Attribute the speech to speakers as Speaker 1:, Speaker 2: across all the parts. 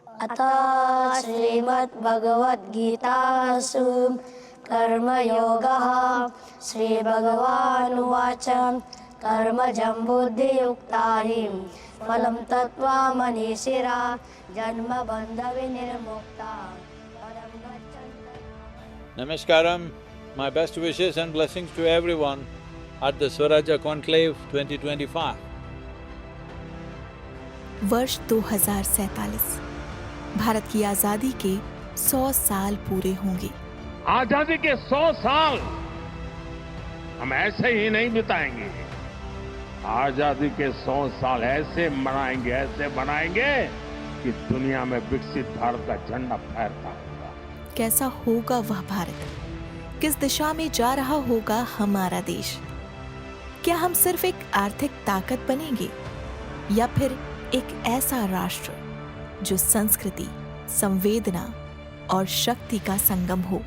Speaker 1: अथ श्रीमद्भगवद्गीतासु कर्मयोगः। श्रीभगवानुवाच कर्मजं बुद्धियुक्ता हि फलं त्यक्त्वा मनीषिरा जन्मबन्धविनिर्मुक्ता पदं गच्छन्ति।
Speaker 2: Namaskaram, my best wishes and blessings to everyone at the Swaraja Conclave 2025.
Speaker 3: वर्ष 2047 भारत की आजादी के 100 साल पूरे होंगे।
Speaker 4: आजादी के 100 साल हम ऐसे ही नहीं बिताएंगे। आजादी के 100 साल ऐसे बनाएंगे कि दुनिया में विकसित भारत का झंडा फहरता होगा।
Speaker 3: कैसा होगा वह भारत? किस दिशा में जा रहा होगा हमारा देश? क्या हम सिर्फ एक आर्थिक ताकत बनेंगे या फिर एक ऐसा राष्ट्र जो संस्कृति, संवेदना और शक्ति का संगम हो?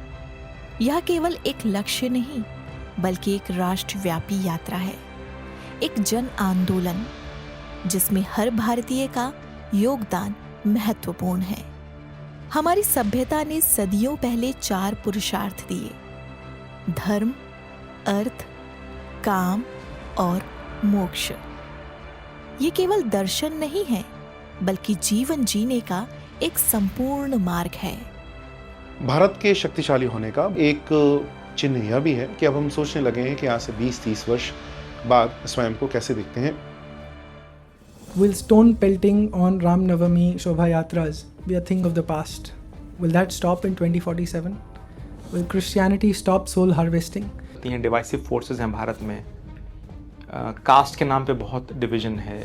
Speaker 3: यह केवल एक लक्ष्य नहीं बल्कि एक राष्ट्रव्यापी यात्रा है, एक जन आंदोलन जिसमें हर भारतीय का योगदान महत्वपूर्ण है। हमारी सभ्यता ने सदियों पहले 4 पुरुषार्थ दिए: धर्म, अर्थ, काम और मोक्ष। ये केवल दर्शन नहीं है बल्कि जीवन जीने का एक संपूर्ण मार्ग है।
Speaker 5: भारत के शक्तिशाली होने का एक चिन्ह यह भी है कि अब हम सोचने लगे हैं कि आज से 20-30 वर्ष बाद स्वयं को कैसे दिखते हैं।
Speaker 6: Will stone pelting on Ram Navami Shobha Yatras be a thing of the past? Will that stop in 2047? Will Christianity stop soul harvesting?
Speaker 7: Divisive forces हैं भारत में। कास्ट के नाम पे बहुत डिवीजन है,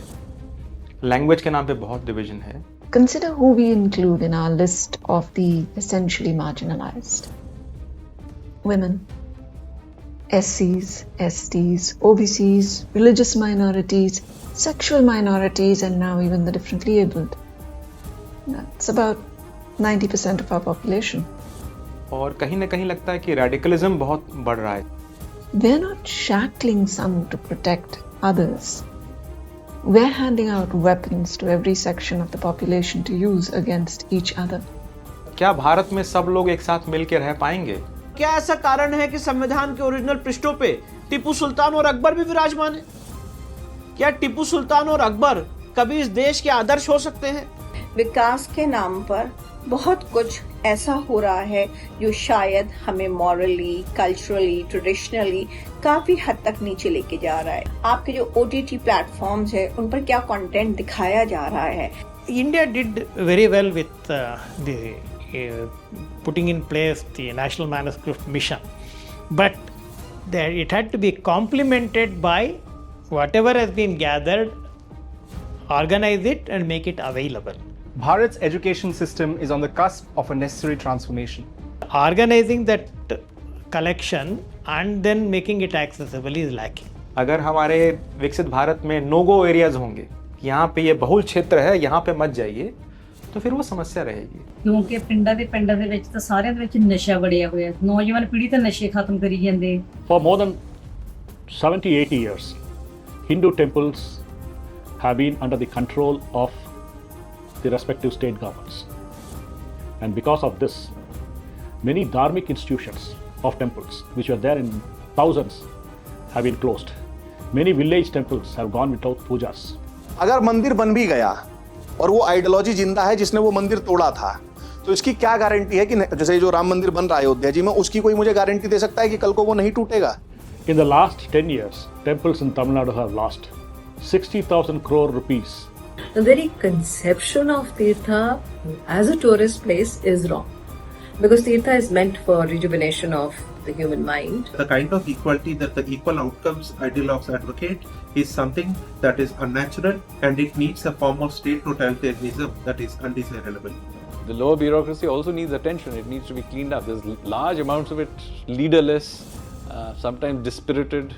Speaker 7: लैंग्वेज के नाम पे बहुत डिवीजन है।
Speaker 8: Consider who we include in our list of the essentially marginalized. Women, SCs, STs, OBCs, religious minorities, sexual minorities, and now even the differently abled. That's about 90% of our population.
Speaker 7: और कहीं ना कहीं लगता है कि radicalism बहुत बढ़ रहा है।
Speaker 8: We're not shackling some to protect others. We're handing out weapons to every section of the population to use against each other.
Speaker 7: क्या भारत में सब लोग एक साथ मिलकर रह पाएंगे?
Speaker 9: क्या ऐसा कारण है कि संविधान के ओरिजिनल पृष्ठों पे टीपू सुल्तान और अकबर भी विराजमान है? क्या टीपू सुल्तान और अकबर कभी इस देश के आदर्श हो सकते हैं?
Speaker 10: विकास के नाम पर बहुत कुछ ऐसा हो रहा है जो शायद हमें मॉरली, कल्चरली, ट्रेडिशनली काफी हद तक नीचे लेके जा रहा है। आपके जो OTT प्लेटफॉर्म्स है उन पर क्या कंटेंट दिखाया जा रहा है?
Speaker 11: India did very well with the putting in place the National Manuscript Mission, but it had to be complemented by whatever has been gathered, organize it and make it available.
Speaker 12: Bharat's education system is on the cusp of a necessary transformation.
Speaker 11: Organizing that collection and then making it accessible is lacking.
Speaker 7: अगर हमारे विकसित भारत में नो-गो areas होंगे, यहाँ पे ये बहुल क्षेत्र है, यहाँ पे मत जाइए, तो फिर वो समस्या रहेगी।
Speaker 13: क्योंकि ਪਿੰਡਾਂ ਦੇ ਵਿੱਚ ਤਾਂ ਸਾਰਿਆਂ ਦੇ ਵਿੱਚ ਨਸ਼ਾ ਵੜਿਆ ਹੋਇਆ, ਨੌਜਵਾਨ ਪੀੜ੍ਹੀ ਤਾਂ ਨਸ਼ੇ ਖਤਮ ਕਰੀ ਜਾਂਦੇ।
Speaker 4: For more than 70-80 years, Hindu temples have been under the control of the respective state governments, and because of this, many dharmic institutions of temples, which were there in thousands, have been closed. Many village temples have gone without pujas.
Speaker 5: अगर मंदिर बन भी गया और वो ideology जिंदा है जिसने वो मंदिर तोड़ा था, तो इसकी क्या गारंटी है कि जैसे जो राम मंदिर बन रहा है अयोध्या जी में, उसकी कोई मुझे गारंटी दे सकता है कि कल को वो नहीं टूटेगा?
Speaker 4: In the last 10 years, temples in Tamil Nadu have lost 60,000 crore rupees.
Speaker 14: The very conception of Tirtha as a tourist place is wrong, because Tirtha is meant for rejuvenation of the human mind.
Speaker 15: The kind of equality that the equal outcomes ideologues advocate is something that is unnatural, and it needs a form of state totalitarianism that is undesirable.
Speaker 2: The lower bureaucracy also needs attention. It needs to be cleaned up. There's large amounts of it leaderless, sometimes dispirited,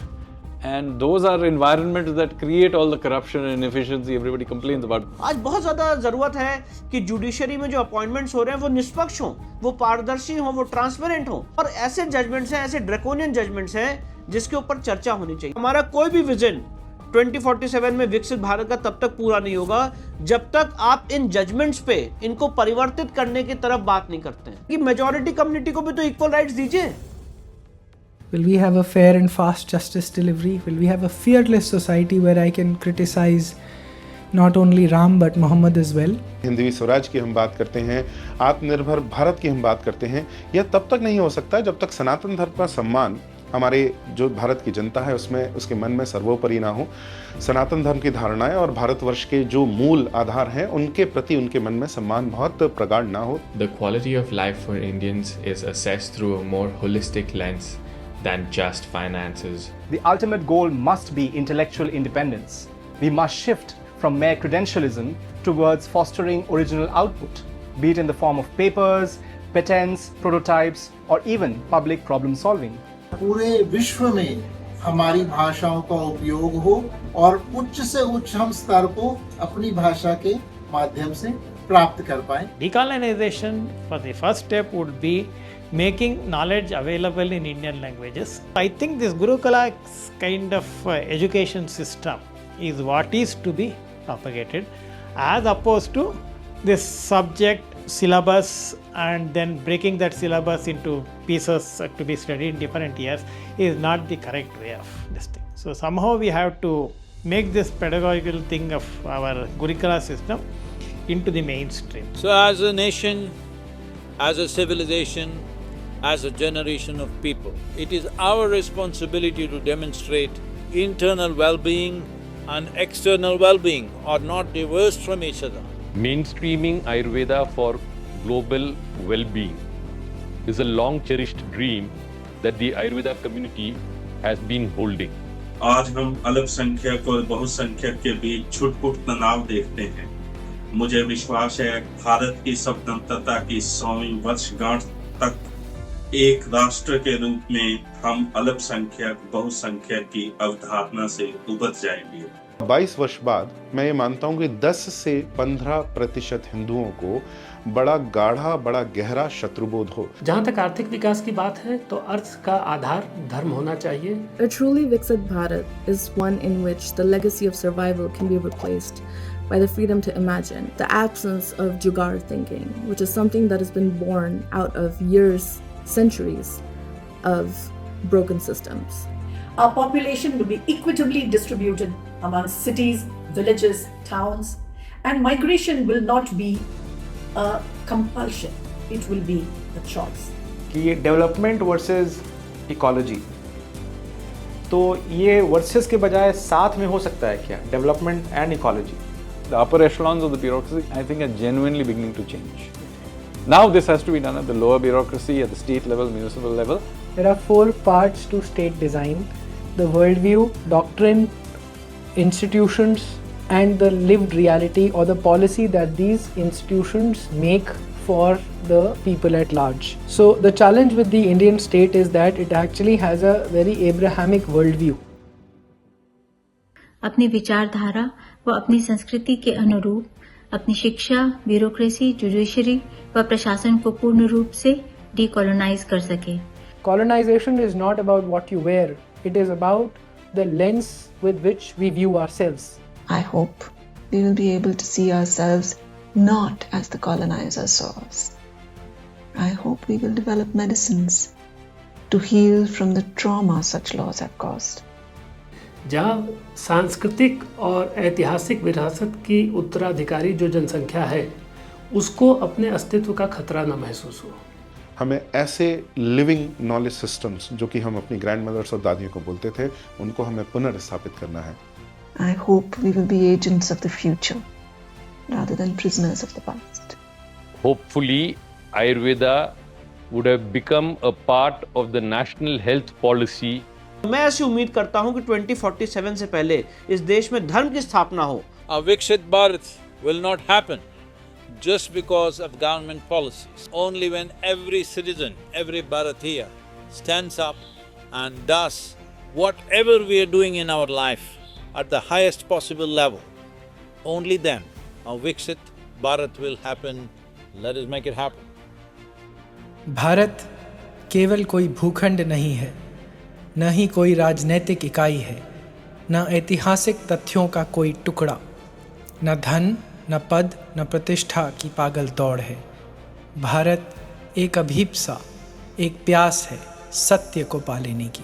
Speaker 2: and those are environments that create all the corruption and inefficiency everybody complains about.
Speaker 9: आज बहुत ज्यादा जरूरत है कि judiciary में जो appointments हो रहे हैं वो निष्पक्ष हों, वो पारदर्शी हों, वो ट्रांसपेरेंट हों, और ऐसे जजमेंट्स हैं, ऐसे ड्रैकोनियन जजमेंट्स हैं जिसके ऊपर चर्चा होनी चाहिए। हमारा कोई भी विजन 2047 में विकसित भारत का तब तक पूरा नहीं होगा जब तक आप इन जजमेंट्स पे इनको परिवर्तित करने की तरफ बात नहीं करते हैं कि मेजॉरिटी कम्युनिटी को भी तो इक्वल राइट्स दीजिए।
Speaker 6: Will we have a fair and fast justice delivery? Will we have a fearless society where I can criticize not only Ram but Muhammad as well?
Speaker 16: Hindavi Swaraj की हम बात करते हैं, आत्मनिर्भर भारत की हम बात करते हैं, यह तब तक नहीं हो सकता जब तक सनातन धर्म का सम्मान हमारे जो भारत की जनता है उसमें उसके मन में सर्वोपरि ना हो। सनातन धर्म की धारणाएं और भारतवर्ष के जो मूल आधार हैं उनके प्रति उनके मन में सम्मान बहुत प्रगाढ़ ना हो।
Speaker 17: The quality of life for Indians is assessed through a more holistic lens than just finances.
Speaker 12: The ultimate goal must be intellectual independence. We must shift from mere credentialism towards fostering original output, be it in the form of papers, patents, prototypes, or even public problem solving.
Speaker 18: पूरे विश्व में हमारी भाषाओं का उपयोग हो और उच्च से उच्च हम स्तर को अपनी भाषा के माध्यम से प्राप्त कर पाएं।
Speaker 11: Decolonization for the first step would be making knowledge available in Indian languages. I think this Gurukula kind of education system is what is to be propagated, as opposed to this subject syllabus and then breaking that syllabus into pieces to be studied in different years is not the correct way of this thing. So somehow we have to make this pedagogical thing of our Gurukula system into the mainstream.
Speaker 19: So as a nation, as a civilization, as a generation of people, it is our responsibility to demonstrate internal well-being and external well-being are not divorced from each other.
Speaker 20: Mainstreaming Ayurveda for global well-being is a long-cherished dream that the Ayurveda community has been holding.
Speaker 21: आज हम अल्पसंख्यक और बहुसंख्यक के बीच छुटपुट तनाव देखते हैं। मुझे विश्वास है भारत की स्वतंत्रता की 100वीं वर्षगांठ तक एक राष्ट्र के रूप में हम अल्पसंख्यक बहुसंख्यक की अवधारणा से उबर जाएंगे।
Speaker 16: 22 वर्ष बाद मैं ये मानता हूँ कि 10 से 15% हिंदुओं को बड़ा गाढ़ा बड़ा गहरा शत्रुबोध हो।
Speaker 22: जहाँ तक आर्थिक विकास की बात है तो अर्थ का आधार धर्म होना चाहिए।
Speaker 23: A truly Viksit Bharat is one in which the legacy of survival can be replaced by the freedom to imagine, the absence of jugaad thinking, which is something that has been born out of years, centuries of broken systems.
Speaker 24: Our population will be equitably distributed among cities, villages, towns, and migration will not be a compulsion, it will be a choice.
Speaker 7: कि ये development versus ecology, तो ये versus के बजाय साथ में हो सकता है क्या, development and ecology?
Speaker 2: The upper echelons of the bureaucracy, I think, are genuinely beginning to change. Now this has to be done at the lower bureaucracy, at the state level, municipal level.
Speaker 6: There are 4 parts to state design: the worldview, doctrine, institutions, and the lived reality or the policy that these institutions make for the people at large. So the challenge with the Indian state is that it actually has a very Abrahamic worldview.
Speaker 25: अपनी विचारधारा व अपनी संस्कृति के अनुरूप अपनी शिक्षा, bureaucracy, judiciary व प्रशासन को पूर्ण रूप से डीकोलोनाइज कर सके।
Speaker 6: Colonization is not about what you wear, it is about the lens with which we view ourselves.
Speaker 8: I hope we will be able to see ourselves not as the colonizers saw us. I hope we will develop medicines to heal from the trauma such laws have caused.
Speaker 22: जहाँ सांस्कृतिक और ऐतिहासिक विरासत की उत्तराधिकारी जो जनसंख्या है उसको अपने अस्तित्व का खतरा न महसूस हो।
Speaker 16: हमें ऐसे लिविंग नॉलेज सिस्टम्स जो कि हम अपनी ग्रैंड मदर्स और दादियों को बोलते थे उनको हमें पुनर्स्थापित करना है।
Speaker 8: I hope we will be agents of the future rather than prisoners of the past.
Speaker 20: Hopefully, Ayurveda would have become a part of the national health policy.
Speaker 9: मैं ऐसी उम्मीद करता हूं कि 2047 से पहले इस देश में धर्म की स्थापना हो।
Speaker 19: A Viksit Bharat will not happen just because of government policies. Only when every citizen, every Bharatiya stands up and does whatever we are doing in our life at the highest possible level, only then a Viksit Bharat will happen. Let us make it happen.
Speaker 6: Bharat केवल कोई भूखंड नहीं है, न ही कोई राजनीतिक इकाई है। न ऐतिहासिक तथ्यों का कोई टुकड़ा, न धन, न पद, न प्रतिष्ठा की पागल दौड़ है। भारत एक अभीप्सा, एक प्यास है सत्य को पा लेने की।